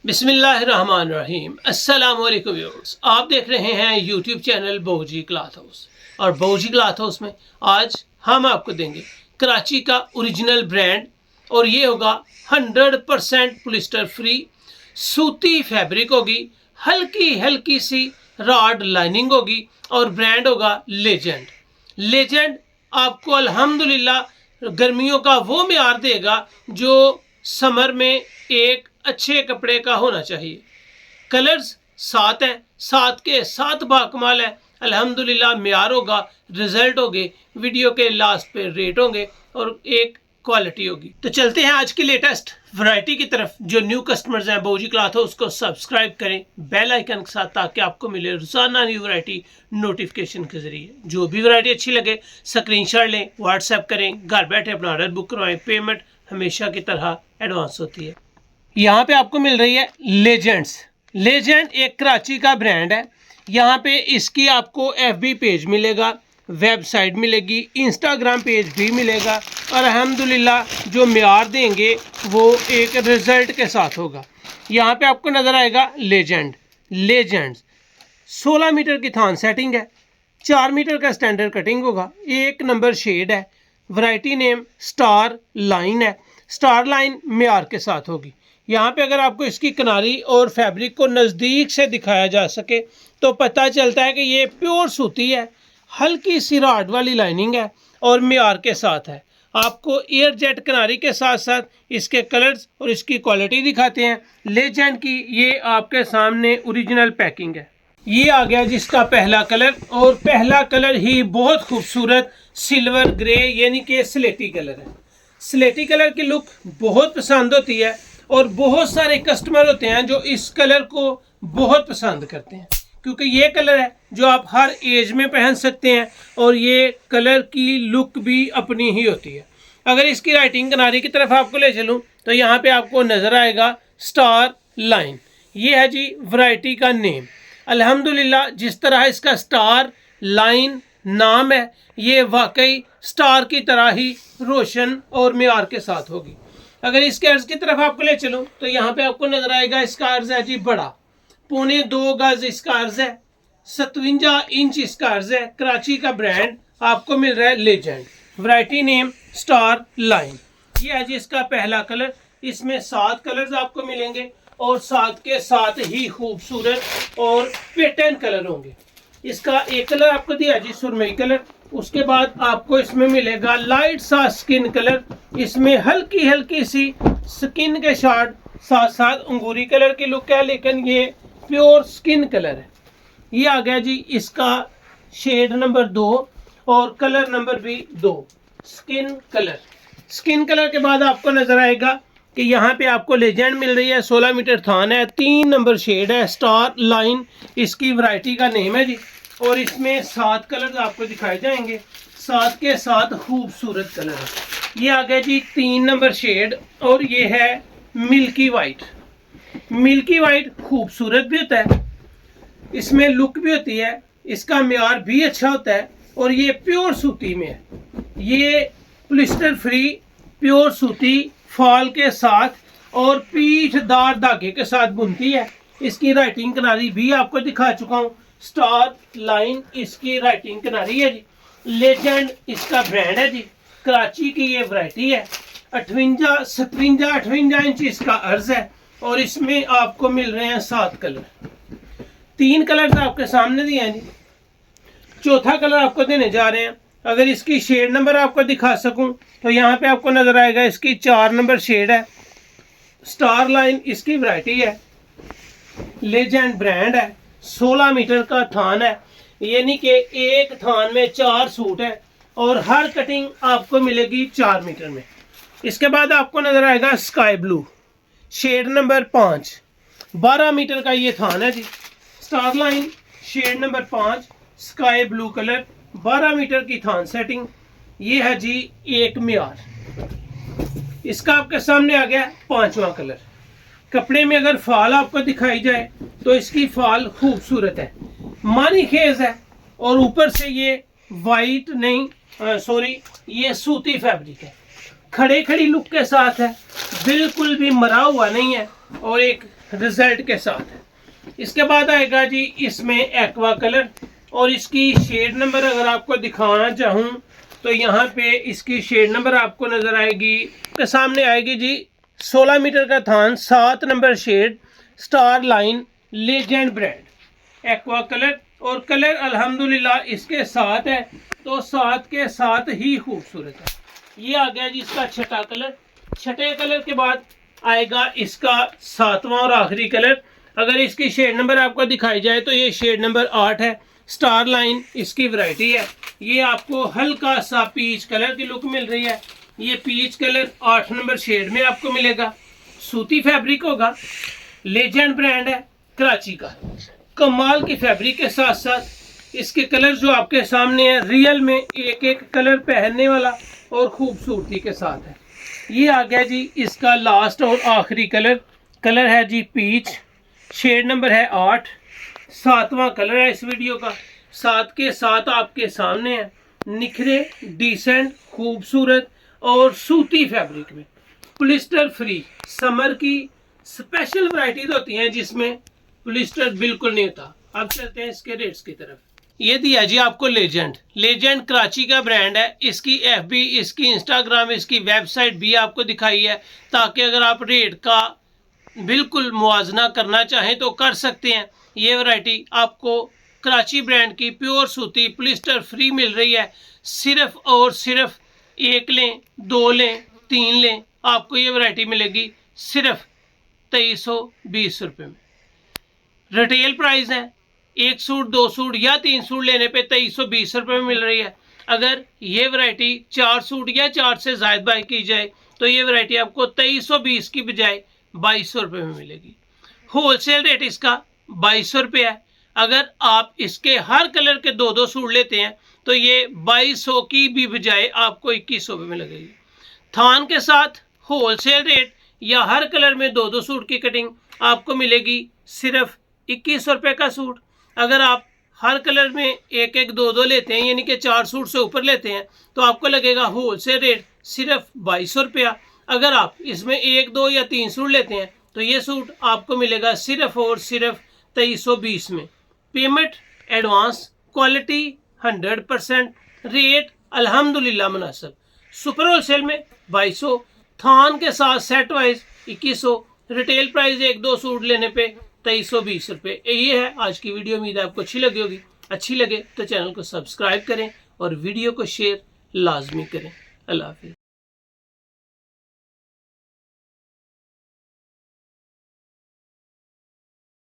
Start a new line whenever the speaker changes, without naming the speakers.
बिस्मिल्लाहिर्रहमानिर्रहीम। अस्सलाम वालेकुम व्यूअर्स, आप देख रहे हैं यूट्यूब चैनल बहूजी क्लॉथ हाउस। और बहूजी क्लॉथ हाउस में आज हम आपको देंगे कराची का ओरिजिनल ब्रांड, और ये होगा 100% पॉलिस्टर फ्री सूती फैब्रिक होगी, हल्की हल्की सी रॉड लाइनिंग होगी और ब्रांड होगा लेजेंड। लेजेंड आपको अल्हम्दुलिल्लाह गर्मियों का वो म्यार देगा जो समर में एक अच्छे कपड़े का होना चाहिए। कलर्स 7 हैं, 7 के 7 बाकमाल है। अल्हम्दुलिल्लाह म्यार होगा, रिजल्ट होंगे, वीडियो के लास्ट पे रेट होंगे और एक क्वालिटी होगी। तो चलते हैं आज की लेटेस्ट वैरायटी की तरफ। जो न्यू कस्टमर्स हैं बहूजी क्लॉथ हाउस को सब्सक्राइब करें बेल आइकन के साथ, ताकि आपको मिले रोजाना न्यू वैरायटी नोटिफिकेशन के जरिए। जो भी वैरायटी अच्छी लगे स्क्रीनशॉट लें, व्हाट्सएप करें, घर बैठे अपना ऑर्डर बुक करवाएं। पेमेंट हमेशा की तरह एडवांस होती है। यहाँ पे आपको मिल रही है लेजेंड्स। लेजेंड एक कराची का ब्रांड है। यहाँ पे इसकी आपको FB पेज मिलेगा, वेबसाइट मिलेगी, इंस्टाग्राम पेज भी मिलेगा और अल्हम्दुलिल्लाह जो म्यार देंगे वो एक रिजल्ट के साथ होगा। यहाँ पे आपको नज़र आएगा लेजेंड्स 16 मीटर की थान सेटिंग है, 4 मीटर का स्टैंडर्ड कटिंग होगा, 1 नंबर शेड है। वैरायटी नेम स्टार लाइन है। स्टार लाइन म्यार के साथ होगी। यहाँ पे अगर आपको इसकी किनारी और फैब्रिक को नज़दीक से दिखाया जा सके तो पता चलता है कि ये प्योर सूती है, हल्की सी रॉड वाली लाइनिंग है और म्यार के साथ है। आपको एयर जेट किनारी के साथ साथ इसके कलर्स और इसकी क्वालिटी दिखाते हैं। लेजेंड की ये आपके सामने ओरिजिनल पैकिंग है। ये आ गया जिसका पहला कलर, और पहला कलर ही बहुत खूबसूरत सिल्वर ग्रे यानी कि स्लेटी कलर है। स्लेटी कलर की लुक बहुत पसंद होती है और बहुत सारे कस्टमर होते हैं जो इस कलर को बहुत पसंद करते हैं, क्योंकि ये कलर है जो आप हर एज में पहन सकते हैं और ये कलर की लुक भी अपनी ही होती है। अगर इसकी राइटिंग किनारी की तरफ आपको ले चलूँ तो यहाँ पे आपको नज़र आएगा स्टार लाइन। ये है जी वैरायटी का नेम। अल्हम्दुलिल्लाह जिस तरह इसका स्टार लाइन नाम है, ये वाकई स्टार की तरह ही रोशन और म्यार के साथ होगी। अगर इसके अर्ज की तरफ आपको ले चलूँ तो यहाँ पे आपको नजर आएगा इसका अर्ज है जी बड़ा, 2.25 गज इसका अर्ज है, 57 इंच इसका अर्ज है। कराची का ब्रांड आपको मिल रहा है legend. Variety name star line. ये है जी इसका पहला कलर। इसमें 7 कलर्स आपको मिलेंगे और 7 के 7 ही खूबसूरत और पैटर्न कलर होंगे। इसका एक कलर आपको दिया जी सुरमई कलर। उसके बाद आपको इसमें मिलेगा लाइट सा स्किन कलर। इसमें हल्की हल्की सी स्किन के शार्ट साथ साथ अंगूरी कलर की लुक है, लेकिन ये प्योर स्किन कलर है। ये आ गया जी इसका शेड नंबर 2 और कलर नंबर भी 2 स्किन कलर। स्किन कलर के बाद आपको नजर आएगा कि यहाँ पे आपको लेजेंड मिल रही है, 16 मीटर थान है, 3 नंबर शेड है, स्टार लाइन इसकी वैरायटी का नेम है जी। और इसमें 7 कलर आपको दिखाए जाएंगे, 7 के 7 खूबसूरत कलर है। ये आ गया जी 3 नंबर शेड और ये है मिल्की वाइट। मिल्की वाइट खूबसूरत भी होता है, इसमें लुक भी होती है, इसका म्यार भी अच्छा होता है और ये प्योर सूती में है। ये पॉलिस्टर फ्री प्योर सूती फॉल के साथ और पीठदार धागे के साथ बुनती है। इसकी राइटिंग किनारी भी आपको दिखा चुका हूँ। स्टार लाइन इसकी राइटिंग किनारी है जी। लेजेंड इसका ब्रांड है जी। कराची की ये वैरायटी है। 58 इंच इसका अर्ज है और इसमें आपको मिल रहे हैं 7 कलर। 3 कलर आपके सामने दिए हैं जी, चौथा कलर आपको देने जा रहे हैं। अगर इसकी शेड नंबर आपको दिखा सकूं तो यहाँ पे आपको नजर आएगा इसकी 4 नंबर शेड है। स्टार लाइन इसकी वैरायटी है। लेजेंड ब्रांड है। 16 मीटर का थान है, यानी कि एक थान में 4 सूट है और हर कटिंग आपको मिलेगी 4 मीटर में। इसके बाद आपको नजर आएगा sky blue shade number 5, 12 metre का ये थान है जी। Star line shade number 5 sky blue colour, 12 metre की थान सेटिंग। ये है जी एक म्यार। इसका आपके सामने आ गया 5वां कलर। कपड़े में अगर फाल आपको दिखाई जाए तो इसकी फाल खूबसूरत है, मानी खेज है और ऊपर से ये वाइट नहीं ये सूती फैब्रिक है। खड़ी खड़ी लुक के साथ है, बिल्कुल भी मरा हुआ नहीं है। और एक रिजल्ट के साथ है। इसके बाद आएगा जी इसमें एक्वा कलर, और इसकी शेड नंबर अगर आपको दिखाना चाहूँ तो यहाँ पे इसकी शेड नंबर आपको नज़र आएगी, के सामने आएगी जी 16 मीटर का थान, 7 number shade, star line, legend brand, aqua colour. और कलर अल्हम्दुलिल्लाह इसके साथ है, तो साथ के साथ ही खूबसूरत है। ये आ गया जी इसका छठा कलर। छठे कलर के बाद आएगा इसका 7वां और आखिरी कलर। अगर इसकी शेड नंबर आपको दिखाई जाए तो ये शेड नंबर 8 है, स्टार लाइन इसकी वैरायटी है। ये आपको हल्का सा पीच कलर की लुक मिल रही है। ये पीच कलर 8 नंबर शेड में आपको मिलेगा। सूती फैब्रिक होगा, लेजेंड ब्रांड है कराची का। कमाल की फैब्रिक के साथ साथ इसके कलर जो आपके सामने है, रियल में एक एक कलर पहनने वाला और खूबसूरती के साथ है। ये आ गया जी इसका लास्ट और आखिरी कलर। कलर है जी पीच, शेड नंबर है 8, 7वां कलर है इस वीडियो का। 7 के 7 आपके सामने है, निखरे, डिसेंट, खूबसूरत और सूती फैब्रिक में, पॉलिस्टर फ्री। समर की स्पेशल वैरायटीज होती हैं जिसमें पॉलिस्टर बिल्कुल नहीं होता। अब चलते हैं इसके रेट्स की तरफ। ये दिया जी आपको लेजेंड। लेजेंड कराची का ब्रांड है। इसकी FB, इसकी इंस्टाग्राम, इसकी वेबसाइट भी आपको दिखाई है, ताकि अगर आप रेट का बिल्कुल मुआजना करना चाहें तो कर सकते हैं। ये वैरायटी आपको कराची ब्रांड की प्योर सूती पॉलिस्टर फ्री मिल रही है। सिर्फ और सिर्फ 1 लें, 2 लें, 3 लें, आपको ये वैरायटी मिलेगी सिर्फ 2320 रुपये में। रिटेल प्राइस है, 1 सूट, 2 सूट या 3 सूट लेने पे 2320 रुपये में मिल रही है। अगर ये वैरायटी 4 सूट या 4 से ज़ायद बाय की जाए तो ये वैरायटी आपको 2320 की बजाय 2200 रुपये में मिलेगी। होलसेल रेट इसका 2200 रुपये है। अगर आप इसके हर कलर के 2-2 सूट लेते हैं तो ये 2200 की भी बजाय आपको 2100 में लगेगी। थान के साथ होलसेल रेट या हर कलर में 2-2 सूट की कटिंग आपको मिलेगी सिर्फ 2100 रुपये का सूट। अगर आप हर कलर में 1-1, 2-2 लेते हैं, यानी कि 4 सूट से ऊपर लेते हैं, तो आपको लगेगा होलसेल रेट सिर्फ 2200 रुपया। अगर आप इसमें 1, 2 या 3 सूट लेते हैं तो ये सूट आपको मिलेगा सिर्फ और सिर्फ 2320 में। पेमेंट एडवांस, क्वालिटी 100%, रेट अल्हम्दुलिल्लाह मुनासिब। सुपर होलसेल में 2200, थान के साथ set wise 2100, retail price 1-2 suit लेने पे 2320 रुपये। ये है आज की वीडियो। उम्मीद है आपको अच्छी लगी होगी। अच्छी लगे तो चैनल को सब्सक्राइब करें और वीडियो को शेयर लाजमी करें। अल्लाह हाफिज़।